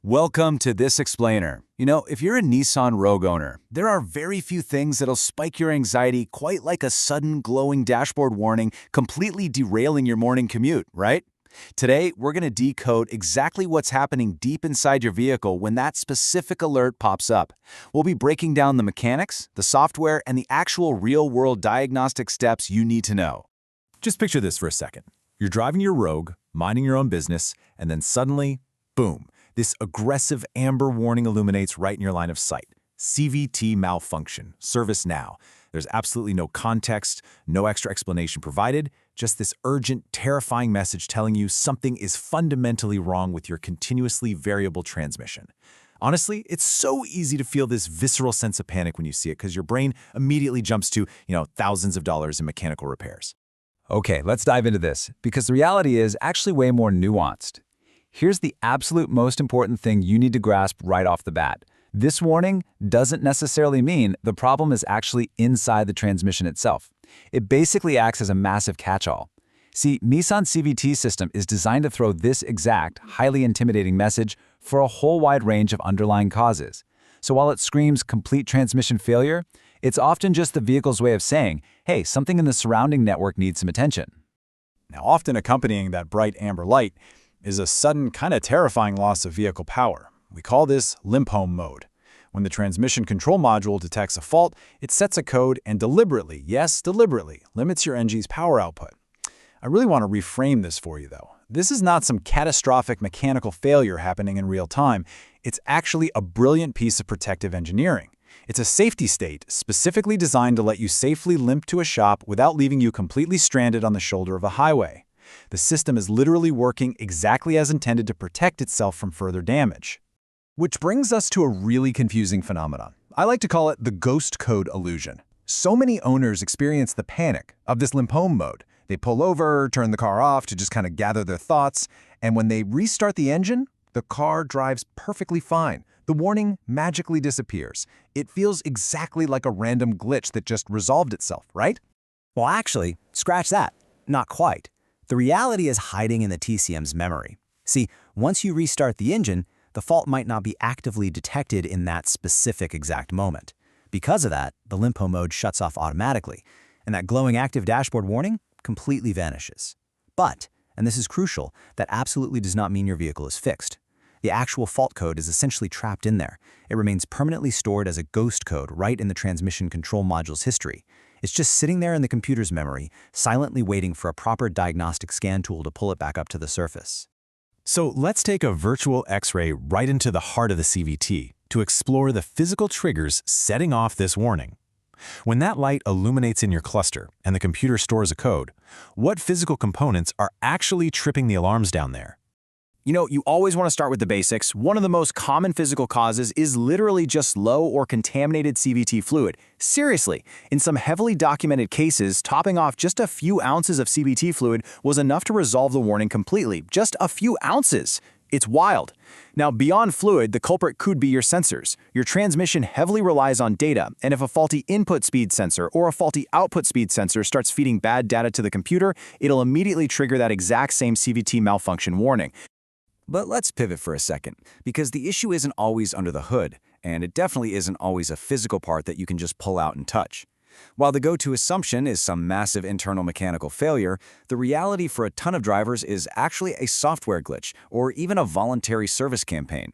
Welcome to This Explainer. If you're a Nissan Rogue owner, there are very few things that'll spike your anxiety quite like a sudden glowing dashboard warning completely derailing your morning commute, right? Today, we're going to decode exactly what's happening deep inside your vehicle when that specific alert pops up. We'll be breaking down the mechanics, the software, and the actual real-world diagnostic steps you need to know. Just picture this for a second. You're driving your Rogue, minding your own business, and then suddenly, boom, this aggressive amber warning illuminates right in your line of sight. CVT malfunction, service now. There's absolutely no context, no extra explanation provided, just this urgent, terrifying message telling you something is fundamentally wrong with your continuously variable transmission. Honestly, it's so easy to feel this visceral sense of panic when you see it because your brain immediately jumps to, thousands of dollars in mechanical repairs. Okay, let's dive into this, because the reality is actually way more nuanced. Here's the absolute most important thing you need to grasp right off the bat. This warning doesn't necessarily mean the problem is actually inside the transmission itself. It basically acts as a massive catch-all. See, Nissan's CVT system is designed to throw this exact, highly intimidating message for a whole wide range of underlying causes. So while it screams complete transmission failure, it's often just the vehicle's way of saying, hey, something in the surrounding network needs some attention. Now, often accompanying that bright amber light is a sudden, kind of terrifying loss of vehicle power. We call this limp home mode. When the transmission control module detects a fault, it sets a code and deliberately, yes, deliberately, limits your engine's power output. I really want to reframe this for you, though. This is not some catastrophic mechanical failure happening in real time. It's actually a brilliant piece of protective engineering. It's a safety state specifically designed to let you safely limp to a shop without leaving you completely stranded on the shoulder of a highway. The system is literally working exactly as intended to protect itself from further damage. Which brings us to a really confusing phenomenon. I like to call it the ghost code illusion. So many owners experience the panic of this limp home mode. They pull over, turn the car off to just kind of gather their thoughts, and when they restart the engine, the car drives perfectly fine. The warning magically disappears. It feels exactly like a random glitch that just resolved itself, right? Well, actually, scratch that. Not quite. The reality is hiding in the TCM's memory. See, once you restart the engine, the fault might not be actively detected in that specific exact moment. Because of that, the limp home mode shuts off automatically, and that glowing active dashboard warning completely vanishes. But, and this is crucial, that absolutely does not mean your vehicle is fixed. The actual fault code is essentially trapped in there. It remains permanently stored as a ghost code right in the transmission control module's history. It's just sitting there in the computer's memory, silently waiting for a proper diagnostic scan tool to pull it back up to the surface. So let's take a virtual X-ray right into the heart of the CVT to explore the physical triggers setting off this warning. When that light illuminates in your cluster and the computer stores a code, what physical components are actually tripping the alarms down there? You always want to start with the basics. One of the most common physical causes is literally just low or contaminated CVT fluid. Seriously, in some heavily documented cases, topping off just a few ounces of CVT fluid was enough to resolve the warning completely. Just a few ounces. It's wild. Now, beyond fluid, the culprit could be your sensors. Your transmission heavily relies on data, and if a faulty input speed sensor or a faulty output speed sensor starts feeding bad data to the computer, it'll immediately trigger that exact same CVT malfunction warning. But let's pivot for a second, because the issue isn't always under the hood, and it definitely isn't always a physical part that you can just pull out and touch. While the go-to assumption is some massive internal mechanical failure, the reality for a ton of drivers is actually a software glitch or even a voluntary service campaign.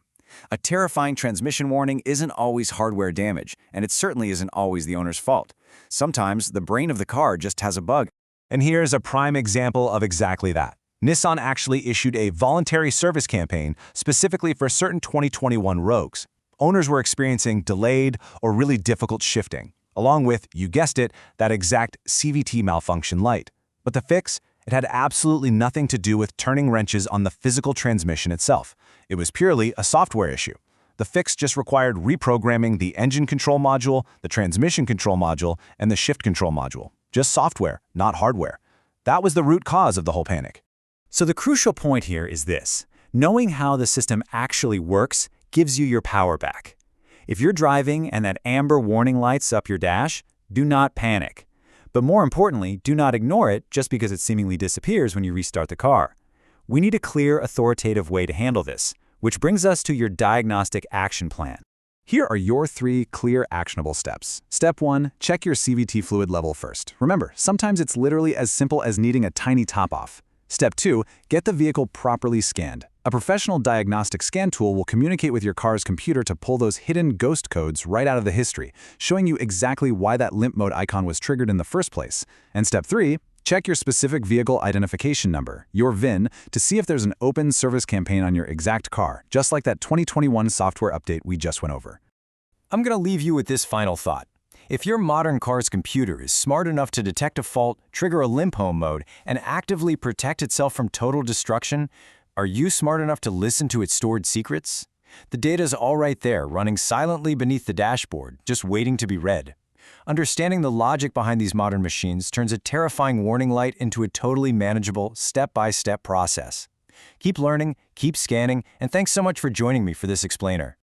A terrifying transmission warning isn't always hardware damage, and it certainly isn't always the owner's fault. Sometimes the brain of the car just has a bug. And here's a prime example of exactly that. Nissan actually issued a voluntary service campaign specifically for certain 2021 Rogues. Owners were experiencing delayed or really difficult shifting, along with, you guessed it, that exact CVT malfunction light. But the fix? It had absolutely nothing to do with turning wrenches on the physical transmission itself. It was purely a software issue. The fix just required reprogramming the engine control module, the transmission control module, and the shift control module. Just software, not hardware. That was the root cause of the whole panic. So the crucial point here is this. Knowing how the system actually works gives you your power back. If you're driving and that amber warning lights up your dash, do not panic. But more importantly, do not ignore it just because it seemingly disappears when you restart the car. We need a clear, authoritative way to handle this, Which brings us to your diagnostic action plan. Here are your 3 clear, actionable steps. Step 1, check your CVT fluid level first. Remember, sometimes it's literally as simple as needing a tiny top-off. Step 2, get the vehicle properly scanned. A professional diagnostic scan tool will communicate with your car's computer to pull those hidden ghost codes right out of the history, showing you exactly why that limp mode icon was triggered in the first place. And step 3, check your specific vehicle identification number, your VIN, to see if there's an open service campaign on your exact car, just like that 2021 software update we just went over. I'm going to leave you with this final thought. If your modern car's computer is smart enough to detect a fault, trigger a limp home mode, and actively protect itself from total destruction, are you smart enough to listen to its stored secrets? The data's all right there, running silently beneath the dashboard, just waiting to be read. Understanding the logic behind these modern machines turns a terrifying warning light into a totally manageable, step-by-step process. Keep learning, keep scanning, and thanks so much for joining me for this explainer.